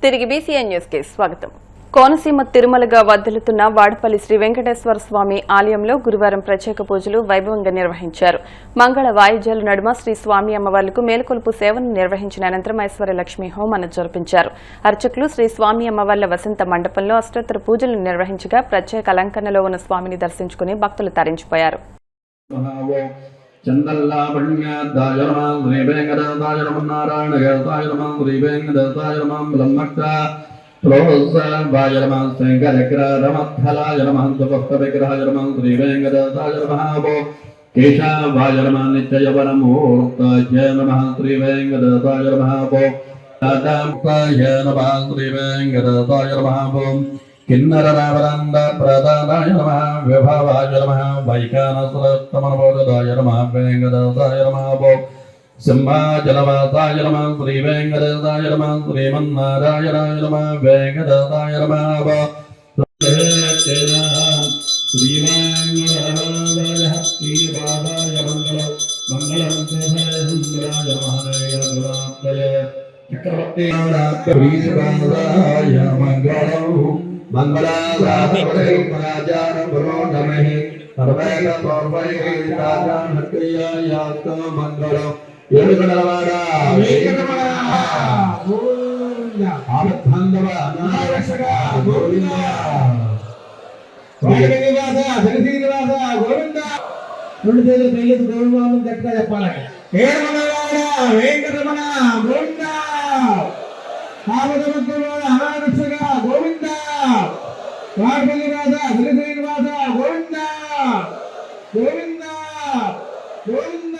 తిరిగి BCN news కి స్వాగతం. కోనసీమ తిరుమలగా వర్ధిల్లుతున్న వాడపల్లి శ్రీ వెంకటేశ్వర స్వామి ఆలయంలో గురువారం ప్రత్యేక పూజలు వైభవంగా నిర్వహించారు. మంగళ వాయిద్యాల నడుమ శ్రీ స్వామి అమ్మవార్లకు మేలుకొలుపు సేవను నిర్వహించిన అనంతరం ఐశ్వర్య లక్ష్మి హోమాన్ని జరిపించారు. అర్చకులు శ్రీ స్వామి అమ్మవార్ల వసంత మండపంలో అష్టోత్తర పూజలు నిర్వహించగా ప్రత్యేక అలంకరణలో ఉన్న స్వామిని దర్శించుకుని భక్తులు తరించిపోయారు. చందల్లావణ్యాదాయ నమః శ్రీ వెంకటేశాయ నమః నారాయణాయ నమః శ్రీ వెంకటేశాయ నమః బ్రహ్మక్షాయ నమః శంకరగ్రహమథలాయ నమః దుఃఖవిగ్రహాయ నమః శ్రీ వెంకటేశాయ నమః కేశవాయ నమః నిత్యయవనమూర్తయ నమః శ్రీ వెంకటేశాయ నమః తదాయ నమః శ్రీ వెంకటేశాయ నమః కిన్నరరావరంద ప్రదానాయ నమః విభవాయ నమః వైఖానసరత్తమనబోధాయ నమః వెంకటేశాయ నమః సింహాచలవాసాయ నమః శ్రీ వెంకటేశాయ నమః శ్రీమన్నారాయణాయ నమః వెంకటేశాయ నమః శ్రీ వెంకటేశాయ శ్రీపాదాయ మంగళం మంగళం శ్రీరాయ మహానయ చక్రవర్తి శ్రీపాదాయ మంగళం మంగళారాజాన గురో నమః సర్వేణ సర్వైకాజానక్రియాయాత మంగళం ఏడుగడవాడా ఏకరమణ గోవింద ఆపద్బంధవ అనారక్షక గోవింద వాడనివాస శ్రీనివాస గోవింద రెండు చేతులు పైకి గోవిందం గట్టిగా చెప్పాలి. ఏడుగడవాడా వెంకటరమణ గోవింద ఆపద్బంధవ అనారక్షక గోవింద వాడనివాస శ్రీనివాస గోవింద గోవింద గోవింద.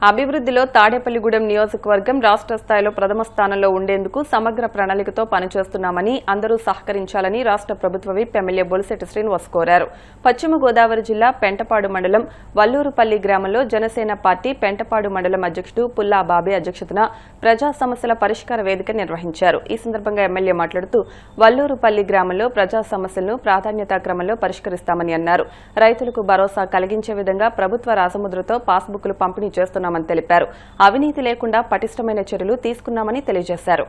అభివృద్ధిలో తాడేపల్లిగూడెం నియోజకవర్గం రాష్ట్ర స్థాయిలో ప్రథమ స్థానంలో ఉండేందుకు సమగ్ర ప్రణాళికతో పనిచేస్తున్నామని అందరూ సహకరించాలని రాష్ట్ర ప్రభుత్వ విప్ ఎమ్మెల్యే బొలిశెట్టి శ్రీనివాస్ కోరారు. పశ్చిమ గోదావరి జిల్లా పెంటపాడు మండలం వల్లూరుపల్లి గ్రామంలో జనసేన పార్టీ పెంటపాడు మండలం అధ్యక్షుడు పుల్లా బాబే అధ్యక్షతన ప్రజా సమస్యల పరిష్కార వేదిక నిర్వహించారు. ఈ సందర్భంగా ఎమ్మెల్యే మాట్లాడుతూ వల్లూరుపల్లి గ్రామంలో ప్రజా సమస్యలను ప్రాధాన్యతా క్రమంలో పరిష్కరిస్తామని అన్నారు. రైతులకు భరోసా కలిగించే విధంగా ప్రభుత్వ రాజముద్రతో పాస్బుక్లు పంపిణీ చేస్తున్నామని తెలిపారు. అవినీతి లేకుండా పటిష్టమైన చర్యలు తీసుకున్నామని తెలియజేశారు.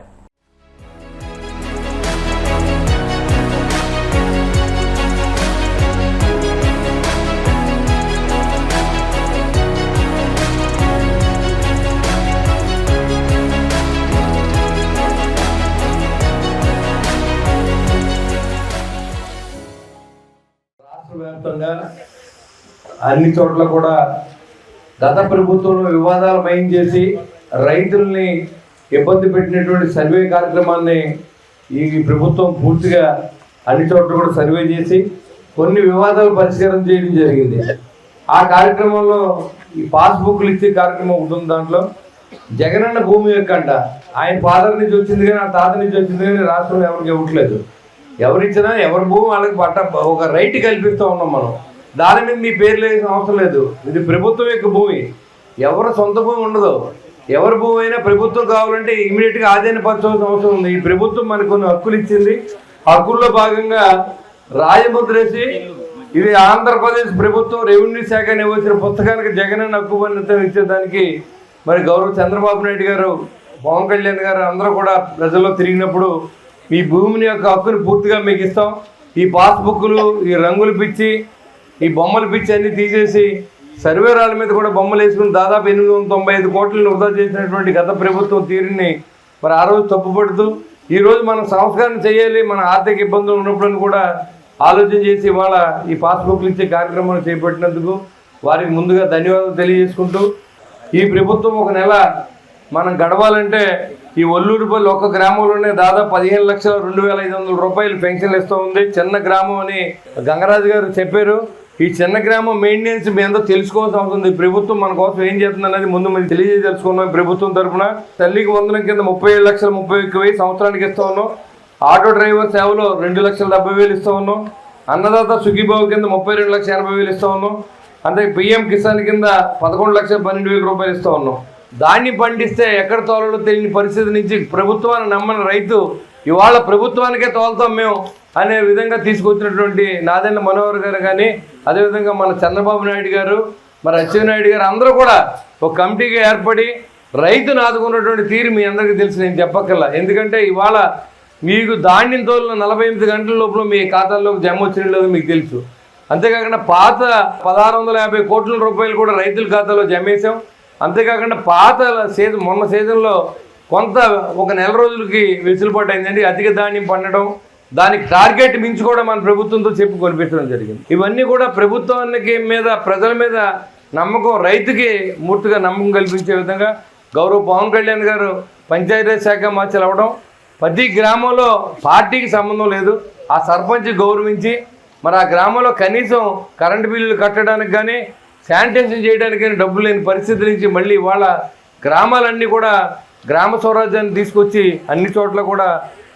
రాష్ట్ర వ్యాప్తంగా అన్ని చోట్ల కూడా గత ప్రభుత్వంలో వివాదాలు మయం చేసి రైతుల్ని ఇబ్బంది పెట్టినటువంటి సర్వే కార్యక్రమాన్ని ఈ ప్రభుత్వం పూర్తిగా అన్ని చోట్ల కూడా సర్వే చేసి కొన్ని వివాదాలు పరిష్కారం చేయడం జరిగింది. ఆ కార్యక్రమంలో ఈ పాస్బుక్లు ఇచ్చే కార్యక్రమం ఉంటుంది. దాంట్లో జగనన్న భూమి యొక్కంట ఆయన ఫాదర్ నుంచి వచ్చింది కానీ ఆ తాత నుంచి వచ్చింది కానీ రాష్ట్రంలో ఎవరికి ఇవ్వట్లేదు. ఎవరిచ్చినా ఎవరి భూమి వాళ్ళకి ఒక రైట్ కల్పిస్తూ ఉన్నాం మనం. దాని మీద మీ పేరు లేని అవసరం లేదు. ఇది ప్రభుత్వం యొక్క భూమి, ఎవరు సొంత భూమి ఉండదు. ఎవరి భూమి అయినా ప్రభుత్వం కావాలంటే ఇమీడియట్గా ఆధీనపరచాల్సిన అవసరం ఉంది. ఈ ప్రభుత్వం మనకు కొన్ని హక్కులు ఇచ్చింది. హక్కుల్లో భాగంగా రాజముద్రేసి ఇది ఆంధ్రప్రదేశ్ ప్రభుత్వం రెవెన్యూ శాఖ ఇవ్వాల్సిన పుస్తకానికి జగనన్న హక్కు పన్ను ఇచ్చేదానికి మరి గౌరవ చంద్రబాబు నాయుడు గారు, పవన్ కళ్యాణ్ గారు అందరూ కూడా ప్రజల్లో తిరిగినప్పుడు మీ భూమిని యొక్క హక్కుని పూర్తిగా మీకు ఇస్తాం. ఈ పాస్బుక్లు, ఈ రంగులు పిచ్చి, ఈ బొమ్మలు పిచ్చి అన్ని తీసేసి సర్వేరాల మీద కూడా బొమ్మలు వేసుకుని దాదాపు 895 కోట్లను వృధా చేసినటువంటి గత ప్రభుత్వం తీరుని మరి ఆ రోజు తప్పుపడుతూ ఈరోజు మనం సంస్కరణ చేయాలి, మన ఆర్థిక ఇబ్బందులు ఉన్నప్పుడు కూడా ఆలోచన చేసి ఇవాళ ఈ పాస్బుక్లు ఇచ్చే కార్యక్రమాలు చేపట్టినందుకు వారికి ముందుగా ధన్యవాదాలు తెలియజేసుకుంటూ ఈ ప్రభుత్వం ఒక నెల మనం గడవాలంటే ఈ ఒల్లూరుపల్లి ఒక గ్రామంలోనే దాదాపు 15,02,500 రూపాయలు పెన్షన్లు ఇస్తూ ఉంది. చిన్న గ్రామం అని గంగరాజు గారు చెప్పారు. ఈ చిన్న గ్రామం మెయింటెనెన్స్ మీ అందరూ తెలుసుకోవాల్సి అవుతుంది. ప్రభుత్వం మన కోసం ఏం చేస్తుంది అనేది ముందు మీరు తెలియజేసుకున్నాం. ప్రభుత్వం తరఫున తల్లికి వందనం కింద 37,31,000 సంవత్సరానికి ఇస్తూ ఉన్నాం. ఆటో డ్రైవర్ సేవలో 2,70,000 ఇస్తూ ఉన్నాం. అన్నదాత సుఖీభావ కింద 32,80,000 ఇస్తూ ఉన్నాం. అంతే పిఎం కిసాన్ కింద 11,12,000 రూపాయలు ఇస్తూ ఉన్నాం. దాన్ని పండిస్తే ఎక్కడ తోలలో తెలియని పరిస్థితి నుంచి ప్రభుత్వాన్ని నమ్మని రైతు ఇవాళ ప్రభుత్వానికే తోలుతాం మేము అనే విధంగా తీసుకొచ్చినటువంటి నాదెండ్ల మనోహర్ గారు కానీ, అదేవిధంగా మన చంద్రబాబు నాయుడు గారు, మరి అచ్చెన్నాయుడు గారు అందరూ కూడా ఒక కమిటీగా ఏర్పడి రైతును ఆదుకున్నటువంటి తీరు మీ అందరికీ తెలుసు, నేను చెప్పక్కర్లా. ఎందుకంటే ఇవాళ మీకు ధాన్యం తోలిన 48 గంటల లోపల మీ ఖాతాల్లోకి జమ వచ్చిన లేదు మీకు తెలుసు. అంతేకాకుండా పాత 1,650 కోట్ల రూపాయలు కూడా రైతుల ఖాతాలో జమ వేసాం. అంతేకాకుండా పాత మొన్న సీజన్లో కొంత ఒక నెల రోజులకి వెసులుబాటు అయిందండి. అధిక ధాన్యం పండడం, దానికి టార్గెట్ మించి కూడా మన ప్రభుత్వంతో చెప్పి కొనిపించడం జరిగింది. ఇవన్నీ కూడా ప్రభుత్వానికి మీద ప్రజల మీద నమ్మకం, రైతుకి పూర్తిగా నమ్మకం కల్పించే విధంగా గౌరవ పవన్ కళ్యాణ్ గారు పంచాయతీరాజ్ శాఖ మార్చాలు అవ్వడం, ప్రతి గ్రామంలో పార్టీకి సంబంధం లేదు ఆ సర్పంచ్ గౌరవించి మరి ఆ గ్రామంలో కనీసం కరెంటు బిల్లులు కట్టడానికి కానీ శానిటైజేషన్ చేయడానికి కానీ డబ్బులు లేని పరిస్థితి నుంచి మళ్ళీ వాళ్ళ గ్రామాలన్నీ కూడా గ్రామ స్వరాజ్యాన్ని తీసుకొచ్చి అన్ని చోట్ల కూడా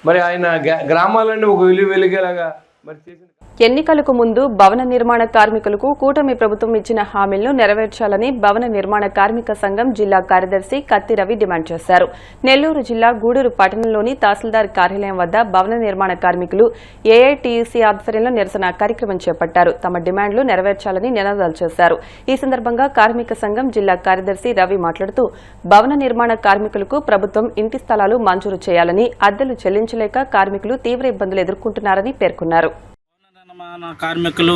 మరి ఆయన గ్రామాలన్నీ ఒక వెలిగేలాగా మరి చేసిన. ఎన్నికలకు ముందు భవన నిర్మాణ కార్మికులకు కూటమి ప్రభుత్వం ఇచ్చిన హామీలను నెరవేర్చాలని భవన నిర్మాణ కార్మిక సంఘం జిల్లా కార్యదర్శి కత్తి రవి డిమాండ్ చేశారు. నెల్లూరు జిల్లా గూడూరు పట్టణంలోని తహసీల్దార్ కార్యాలయం వద్ద భవన నిర్మాణ కార్మికులు ఏఐటీయూసీ ఆధ్వర్యంలో నిరసన కార్యక్రమం చేపట్టారు. తమ డిమాండ్లు నెరవేర్చాలని నినాదాలు చేశారు. ఈ సందర్భంగా కార్మిక సంఘం జిల్లా కార్యదర్శి రవి మాట్లాడుతూ భవన నిర్మాణ కార్మికులకు ప్రభుత్వం ఇంటి స్థలాలు మంజూరు చేయాలని, అద్దెలు చెల్లించలేక కార్మికులు తీవ్ర ఇబ్బందులు ఎదుర్కొంటున్నారని పేర్కొన్నారు. నిర్మాణ కార్మికులు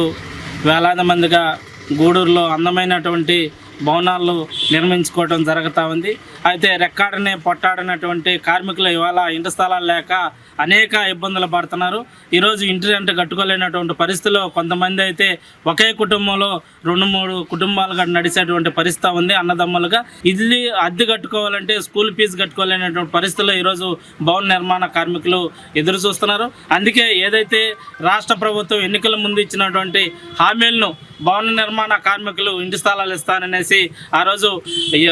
వేలాది మందిగా గూడూరులో అందమైనటువంటి భవనాలు నిర్మించుకోవడం జరుగుతూ ఉంది. అయితే రెక్కాడని పొట్టాడినటువంటి కార్మికులు ఇవాళ ఇంటి స్థలాలు లేక అనేక ఇబ్బందులు పడుతున్నారు. ఈరోజు ఇంటి రెంట్ కట్టుకోలేనటువంటి పరిస్థితిలో కొంతమంది అయితే ఒకే కుటుంబంలో 2-3 కుటుంబాలుగా నడిచేటువంటి పరిస్థితి ఉంది. అన్నదమ్ములుగా ఇల్లు అద్దె కట్టుకోవాలంటే స్కూల్ ఫీజు కట్టుకోలేనటువంటి పరిస్థితుల్లో ఈరోజు భవన నిర్మాణ కార్మికులు ఎదురు చూస్తున్నారు. అందుకే ఏదైతే రాష్ట్ర ప్రభుత్వం ఎన్నికల ముందు ఇచ్చినటువంటి హామీలను భవన నిర్మాణ కార్మికులు ఇంటి స్థలాలు ఇస్తాననేసి ఆ రోజు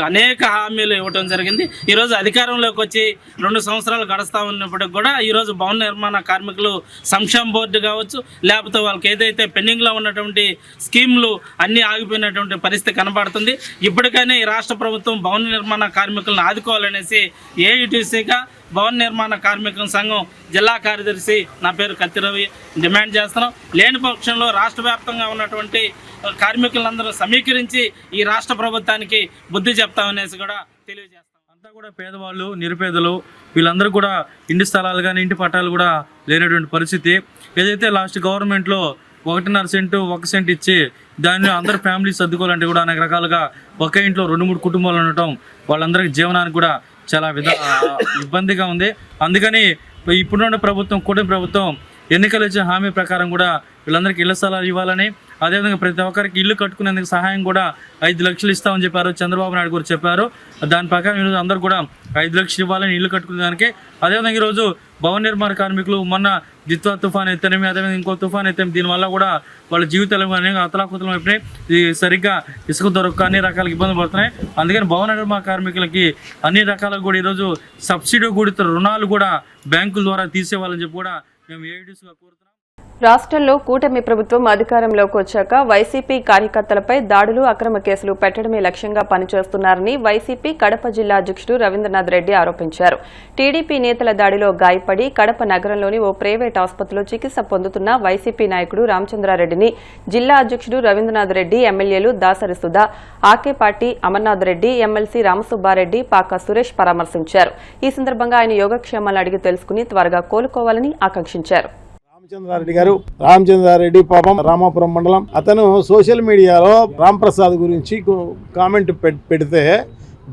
అనేక హామీలు ఇవ్వడం జరిగింది. ఈరోజు అధికారంలోకి వచ్చి 2 సంవత్సరాలు గడుస్తూ ఉన్నప్పటికి కూడా ఈరోజు భవన నిర్మాణ కార్మికులు సంక్షేమ బోర్డు కావచ్చు, లేకపోతే వాళ్ళకి ఏదైతే పెండింగ్లో ఉన్నటువంటి స్కీమ్లు అన్నీ ఆగిపోయినటువంటి పరిస్థితి కనబడుతుంది. ఇప్పటికైనా ఈ రాష్ట్ర ప్రభుత్వం భవన నిర్మాణ కార్మికులను ఆదుకోవాలనేసి ఏఐటీసీగా భవన నిర్మాణ కార్మిక సంఘం జిల్లా కార్యదర్శి నా పేరు కత్తి రవి డిమాండ్ చేస్తున్నాం. లేని పక్షంలో రాష్ట్ర వ్యాప్తంగా ఉన్నటువంటి కార్మికులందరూ సమీకరించి ఈ రాష్ట్ర ప్రభుత్వానికి బుద్ధి చెప్తామనేసి కూడా తెలియజేస్తాం. అంతా కూడా పేదవాళ్ళు, నిరుపేదలు వీళ్ళందరూ కూడా ఇంటి స్థలాలు కానీ ఇంటి పట్టాలు కూడా లేనటువంటి పరిస్థితి. ఏదైతే లాస్ట్ గవర్నమెంట్లో 1.5 సెంటు 1 సెంట్ ఇచ్చి దాన్ని అందరు ఫ్యామిలీస్ సర్దుకోవాలంటే కూడా అనేక రకాలుగా ఒకే ఇంట్లో 2-3 కుటుంబాలు ఉండటం వాళ్ళందరికీ జీవనానికి కూడా చాలా ఇబ్బందిగా ఉంది. అందుకని ఇప్పుడున్న ప్రభుత్వం, కూటమి ప్రభుత్వం ఎన్నికలు ఇచ్చే హామీ ప్రకారం కూడా వీళ్ళందరికీ ఇళ్ల స్థలాలు ఇవ్వాలని, అదేవిధంగా ప్రతి ఒక్కరికి ఇల్లు కట్టుకునేందుకు సహాయం కూడా 5 లక్షలు ఇస్తామని చెప్పారు. చంద్రబాబు నాయుడు గారు చెప్పారు. దాని ప్రకారం ఈరోజు అందరూ కూడా 5 లక్షలు ఇవ్వాలని ఇల్లు కట్టుకునేదానికి. అదేవిధంగా ఈరోజు భవన నిర్మాణ కార్మికులు మొన్న దిత్వా తుఫాన్ ఎత్తేమి, అదేవిధంగా ఇంకో తుఫాన్ ఎత్తేమి, దీనివల్ల కూడా వాళ్ళ జీవితాలు అతలాకుతలం అయిపోయినాయి. ఇది సరిగ్గా ఇసుక దొరక్క అన్ని రకాల ఇబ్బందులు పడుతున్నాయి. అందుకని భవన నిర్మాణ కార్మికులకి అన్ని రకాలుగా కూడా ఈరోజు సబ్సిడీ కూడిన రుణాలు కూడా బ్యాంకుల ద్వారా తీసేవాళ్ళని చెప్పి కూడా మేము ఏఐటీసీగా కోరుతున్నాం. రాష్ట్రంలో కూటమి ప్రభుత్వం అధికారంలోకి వచ్చాక వైసీపీ కార్యకర్తలపై దాడులు, అక్రమ కేసులు పెట్టడమే లక్ష్యంగా పనిచేస్తున్నారని వైసీపీ కడప జిల్లా అధ్యక్షుడు రవీంద్రనాథ్ రెడ్డి ఆరోపించారు. టీడీపీ నేతల దాడిలో గాయపడి కడప నగరంలోని ఓ ప్రైవేట్ ఆసుపత్రిలో చికిత్స పొందుతున్న వైసీపీ నాయకుడు రామచంద్రారెడ్డిని జిల్లా అధ్యక్షుడు రవీంద్రనాథ్ రెడ్డి, ఎమ్మెల్యేలు దాసరి సుధా, ఆకేపాటి అమర్నాథ్ రెడ్డి, ఎమ్మెల్సీ రామసుబ్బారెడ్డి, పాకా సురేష్ పరామర్శించారు. ఈ సందర్భంగా ఆయన యోగక్షేమాలు అడిగి తెలుసుకుని త్వరగా కోలుకోవాలని ఆకాంక్షించారు. రామచంద్రారెడ్డి గారు, రామచంద్రారెడ్డి పాపం రామాపురం మండలం, అతను సోషల్ మీడియాలో రాంప్రసాద్ గురించి కామెంట్ పెడితే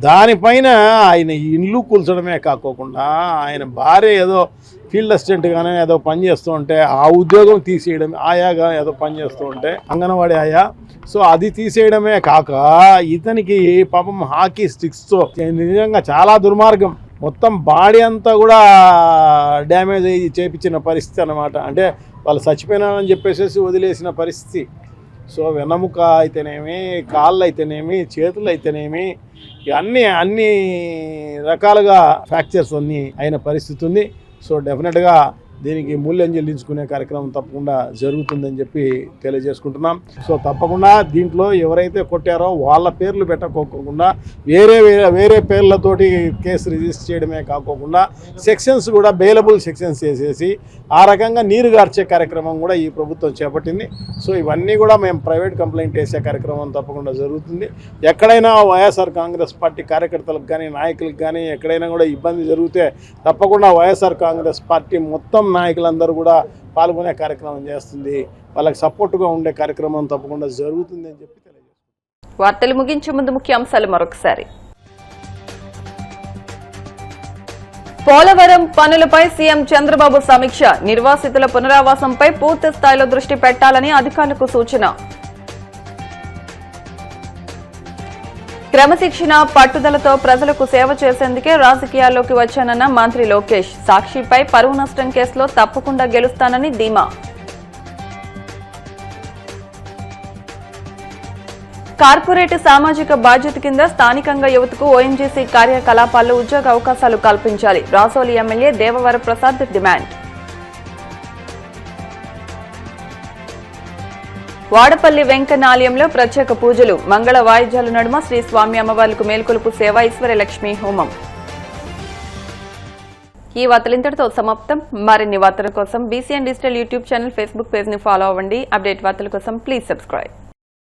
దానిపైన ఆయన ఇల్లు కూల్చడమే కాకోకుండా ఆయన భార్య ఏదో ఫీల్డ్ అసిస్టెంట్గానే ఏదో పని చేస్తూ ఉంటే ఆ ఉద్యోగం తీసేయడం, ఆయాగా ఏదో పని చేస్తూ ఉంటే అంగన్వాడీ ఆయా, సో అది తీసేయడమే కాక ఇతనికి పాపం హాకీ స్టిక్స్తో నిజంగా చాలా దుర్మార్గం, మొత్తం బాడీ అంతా కూడా డ్యామేజ్ అయ్యి చేపించిన పరిస్థితి అన్నమాట. అంటే వాళ్ళు చచ్చిపోయినారని చెప్పేసి వదిలేసిన పరిస్థితి. సో వెన్నముక అయితేనేమి, కాళ్ళు అయితేనేమి, చేతులు అయితేనేమి, అన్ని రకాలుగా ఫ్రాక్చర్స్ అన్నీ అయిన పరిస్థితి ఉంది. సో డెఫినెట్గా దీనికి మూల్యం చెల్లించుకునే కార్యక్రమం తప్పకుండా జరుగుతుందని చెప్పి తెలియజేసుకుంటున్నాం. సో తప్పకుండా దీంట్లో ఎవరైతే కొట్టారో వాళ్ళ పేర్లు పెట్టకోకుండా వేరే పేర్లతోటి కేసు రిజిస్టర్ చేయడమే కాకోకుండా సెక్షన్స్ కూడా బెయిలబుల్ సెక్షన్స్ చేసేసి ఆ రకంగా నీరు గార్చే కార్యక్రమం కూడా ఈ ప్రభుత్వం చేపట్టింది. సో ఇవన్నీ కూడా మేము ప్రైవేట్ కంప్లైంట్ వేసే కార్యక్రమం తప్పకుండా జరుగుతుంది. ఎక్కడైనా వైఎస్ఆర్ కాంగ్రెస్ పార్టీ కార్యకర్తలకు కానీ నాయకులకు కానీ ఎక్కడైనా కూడా ఇబ్బంది జరిగితే తప్పకుండా వైఎస్ఆర్ కాంగ్రెస్ పార్టీ మొత్తం నాయకులందరూ కూడా పాల్గొనే కార్యక్రమం చేస్తుంది. వాళ్ళకి సపోర్టుగా ఉండే కార్యక్రమం తప్పకుండా జరుగుతుంది అని చెప్పి తెలియజేస్తుంది. వార్తలు ముగించే ముందు ముఖ్యాంశాలు మరొకసారి. పోలవరం పనులపై సీఎం చంద్రబాబు సమీక్ష, నిర్వాసితుల పునరావాసంపై పూర్తి స్థాయిలో దృష్టి పెట్టాలని అధికారులకు సూచన. క్రమశిక్షణ పట్టుదలతో ప్రజలకు సేవ చేసేందుకే రాజకీయాల్లోకి వచ్చానన్న మంత్రి లోకేష్, సాక్షిపై పరువు నష్టం కేసులో తప్పకుండా గెలుస్తానని ధీమా. కార్పొరేట్ సామాజిక బాధ్యత కింద స్థానికంగా యువతకు ఓఎన్జీసీ కార్యకలాపాల్లో ఉద్యోగ అవకాశాలు కల్పించాలి, రాసోలి ఎమ్మెల్యే దేవవర ప్రసాద్ డిమాండ్. వాడపల్లి వెంకన్న ఆలయంలో ప్రత్యేక పూజలు, మంగళ వాయిద్యాల నడుమ శ్రీ స్వామి అమ్మవార్లకు మేల్కొలుపు సేవ, ఈశ్వరలక్ష్మి హోమం. ఈ వార్తలు ఇంతటితో సమాప్తం. మరిన్ని వార్తల కోసం BCN digital YouTube channel, Facebook page ని ఫాలో అవ్వండి. అప్డేట్ వార్తల కోసం ప్లీజ్ సబ్స్క్రైబ్.